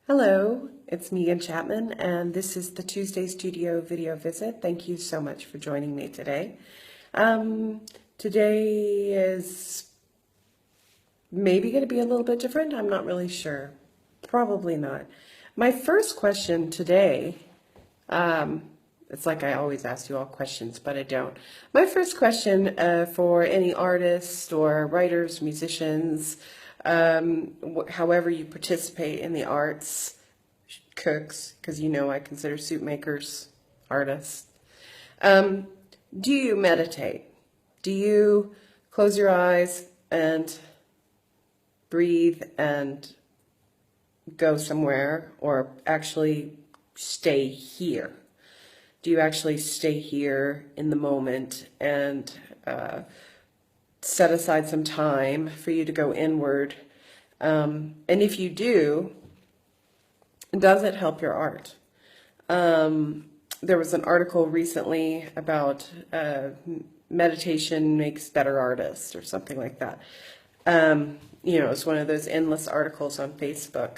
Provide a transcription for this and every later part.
Hello, it's me and Chapman, and this is the Tuesday Studio video visit. Thank you so much for joining me today. Today is maybe going to be a little bit different. I'm not really sure. Probably not. My first question today, it's like I always ask you all questions, but I don't. My first question for any artists or writers, musicians, however you participate in the arts, cooks, because you know I consider soup makers artists. Do you meditate? Do you close your eyes and breathe and go somewhere, or actually stay here? Do you actually stay here in the moment and set aside some time for you to go inward? And if you do, does it help your art? There was an article recently about meditation makes better artists or something like that. It's one of those endless articles on Facebook,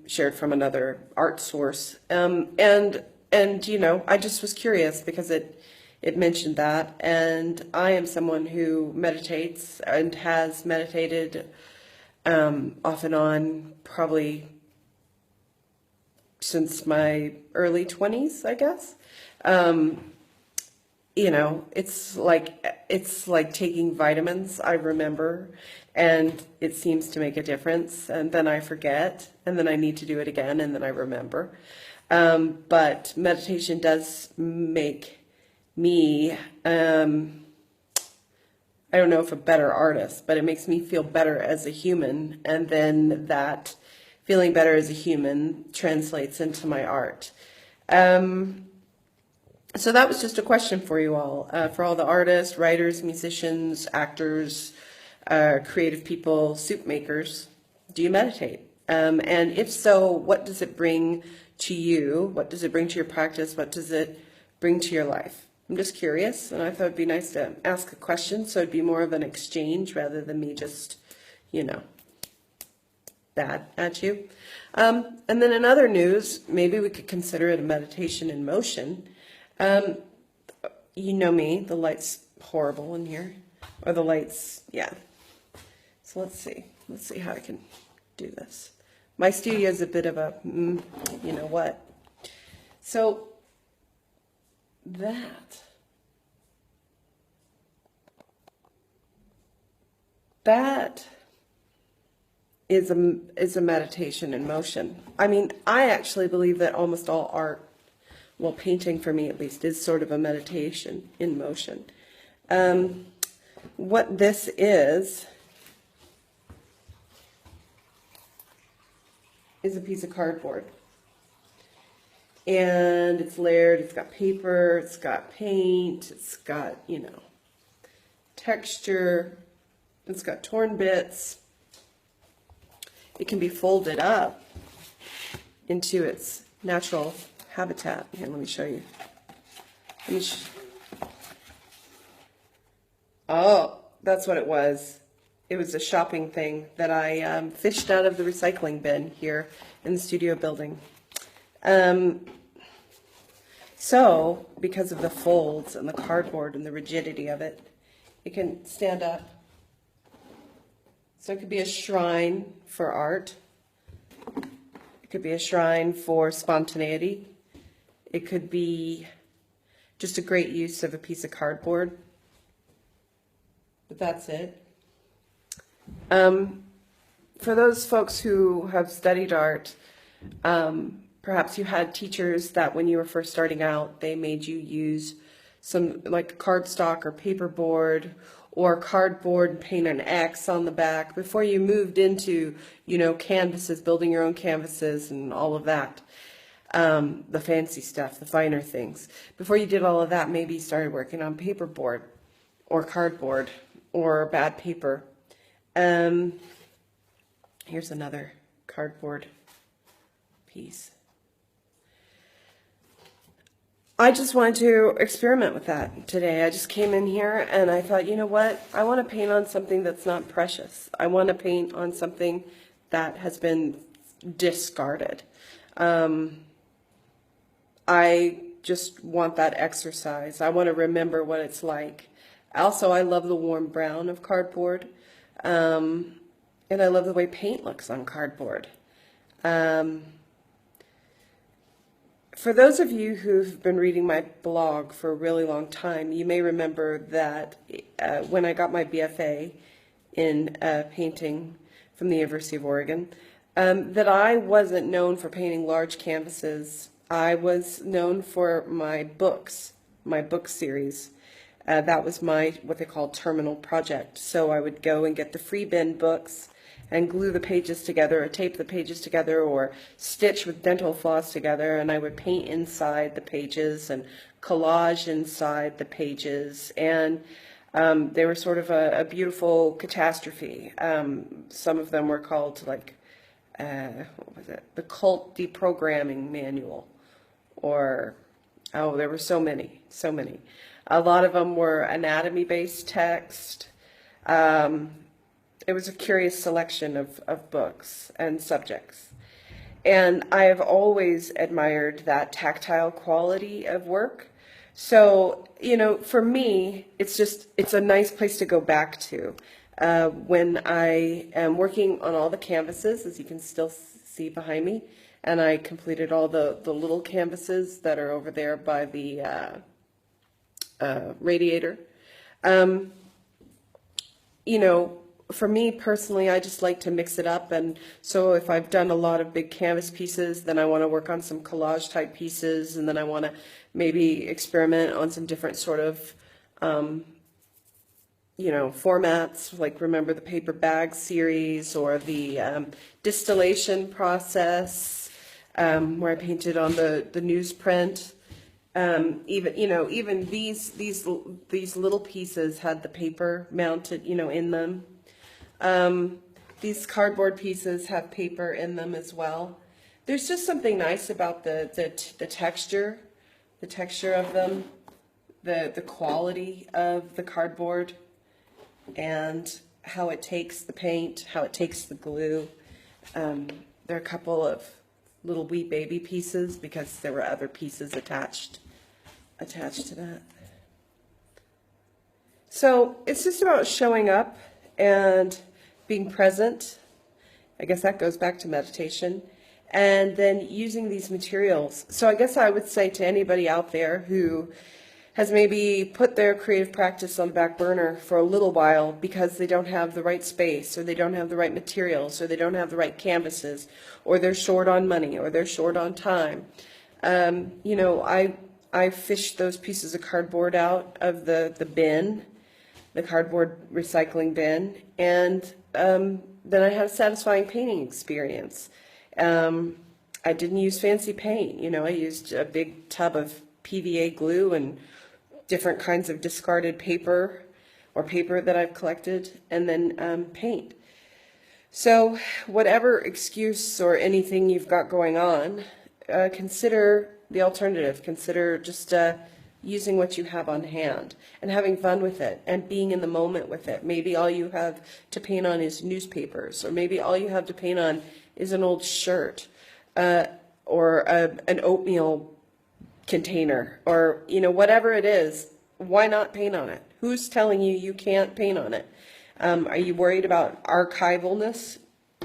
shared from another art source. And I just was curious because it mentioned that, and I am someone who meditates and has meditated off and on probably since my early 20s, I guess. It's like taking vitamins, I remember, and it seems to make a difference, and then I forget, and then I need to do it again, and then I remember. But meditation does make me, I don't know if a better artist, but it makes me feel better as a human, and then that feeling better as a human translates into my art. So that was just a question for you all, for all the artists, writers, musicians, actors, creative people, soup makers. Do you meditate? And if so, what does it bring to you? What does it bring to your practice? What does it bring to your life? I'm just curious, and I thought it'd be nice to ask a question, so it'd be more of an exchange rather than me just, bad at you. And then in other news, maybe we could consider it a meditation in motion. You know me, the light's horrible in here, or the light's, yeah. So let's see how I can do this. My studio is a bit of a, you know what. So that is a meditation in motion. I mean, I actually believe that almost all art, well, painting for me at least, is sort of a meditation in motion. What this is a piece of cardboard. And it's layered, it's got paper, it's got paint, it's got, texture, it's got torn bits. It can be folded up into its natural habitat. Here, let me show you. Oh, that's what it was. It was a shopping thing that I fished out of the recycling bin here in the studio building. So, because of the folds and the cardboard and the rigidity of it, it can stand up. So it could be a shrine for art. It could be a shrine for spontaneity. It could be just a great use of a piece of cardboard. But that's it. For those folks who have studied art, perhaps you had teachers that when you were first starting out, they made you use some like cardstock or paperboard or cardboard and paint an X on the back before you moved into, canvases, building your own canvases and all of that. The fancy stuff, the finer things. Before you did all of that, maybe you started working on paperboard or cardboard or bad paper. Here's another cardboard piece. I just wanted to experiment with that today. I just came in here and I thought, you know what? I want to paint on something that's not precious. I want to paint on something that has been discarded. I just want that exercise. I want to remember what it's like. Also, I love the warm brown of cardboard, and I love the way paint looks on cardboard. For those of you who've been reading my blog for a really long time, you may remember that when I got my BFA in painting from the University of Oregon, that I wasn't known for painting large canvases. I was known for my books, my book series. That was my, what they call terminal project. So I would go and get the free bin books and glue the pages together or tape the pages together or stitch with dental floss together, and I would paint inside the pages and collage inside the pages, and they were sort of a beautiful catastrophe. Some of them were called like, what was it? The Cult Deprogramming Manual, or, oh, there were so many. A lot of them were anatomy-based text. It was a curious selection of books and subjects. And I have always admired that tactile quality of work. So, you know, for me, it's a nice place to go back to. When I am working on all the canvases, as you can still see behind me, and I completed all the little canvases that are over there by the radiator. You know, for me personally, I just like to mix it up, and so if I've done a lot of big canvas pieces, then I want to work on some collage type pieces, and then I want to maybe experiment on some different sort of you know, formats, like remember the paper bag series or the distillation process, where I painted on the newsprint. Even, you know, even these little pieces had the paper mounted, you know, in them. These cardboard pieces have paper in them as well. There's just something nice about the texture of them, the quality of the cardboard, and how it takes the paint, how it takes the glue. There are a couple of little wee baby pieces because there were other pieces attached to that. So it's just about showing up and being present. I guess that goes back to meditation, and then using these materials. So I guess I would say to anybody out there who has maybe put their creative practice on the back burner for a little while because they don't have the right space, or they don't have the right materials, or they don't have the right canvases, or they're short on money, or they're short on time. You know, I fished those pieces of cardboard out of the bin, the cardboard recycling bin, and then I had a satisfying painting experience. I didn't use fancy paint. You know, I used a big tub of PVA glue and different kinds of discarded paper or paper that I've collected, and then paint. So whatever excuse or anything you've got going on, consider the alternative. Consider just using what you have on hand and having fun with it and being in the moment with it. Maybe all you have to paint on is newspapers, or maybe all you have to paint on is an old shirt, or an oatmeal container, or, you know, whatever it is. Why not paint on it? Who's telling you you can't paint on it? Are you worried about archivalness?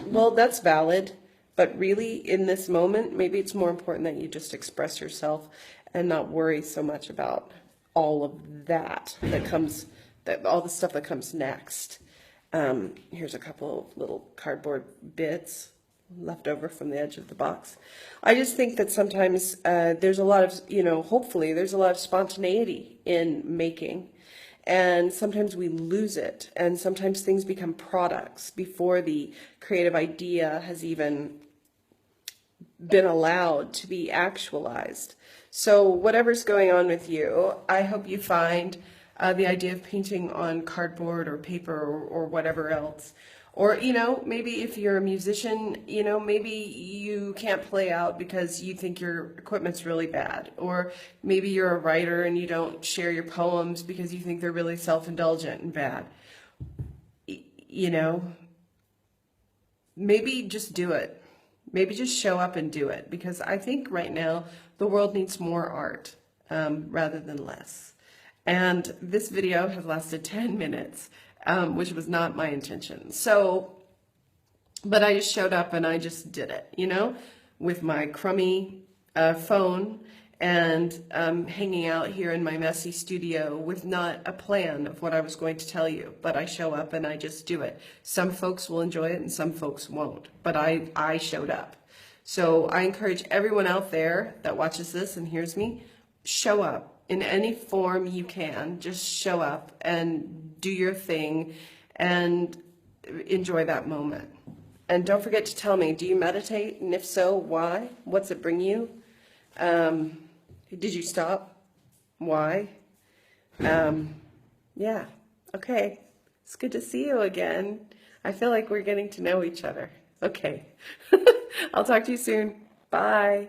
Well, that's valid, but really in this moment, maybe it's more important that you just express yourself and not worry so much about all of that comes, all the stuff that comes next. Here's a couple of little cardboard bits left over from the edge of the box. I just think that sometimes there's a lot of, you know, hopefully there's a lot of spontaneity in making, and sometimes we lose it, and sometimes things become products before the creative idea has even been allowed to be actualized. So whatever's going on with you, I hope you find the idea of painting on cardboard or paper or whatever else. Or, you know, maybe if you're a musician, you know, maybe you can't play out because you think your equipment's really bad. Or maybe you're a writer and you don't share your poems because you think they're really self-indulgent and bad. You know, maybe just do it. Maybe just show up and do it, because I think right now the world needs more art rather than less. And this video has lasted 10 minutes, which was not my intention. So, but I just showed up and I just did it, you know, with my crummy phone and hanging out here in my messy studio with not a plan of what I was going to tell you, but I show up and I just do it. Some folks will enjoy it and some folks won't, but I showed up. So I encourage everyone out there that watches this and hears me, show up in any form you can. Just show up and do your thing and enjoy that moment. And don't forget to tell me, do you meditate? And if so, why? What's it bring you? Did you stop? Why? Yeah. Okay. It's good to see you again. I feel like we're getting to know each other. Okay. I'll talk to you soon. Bye.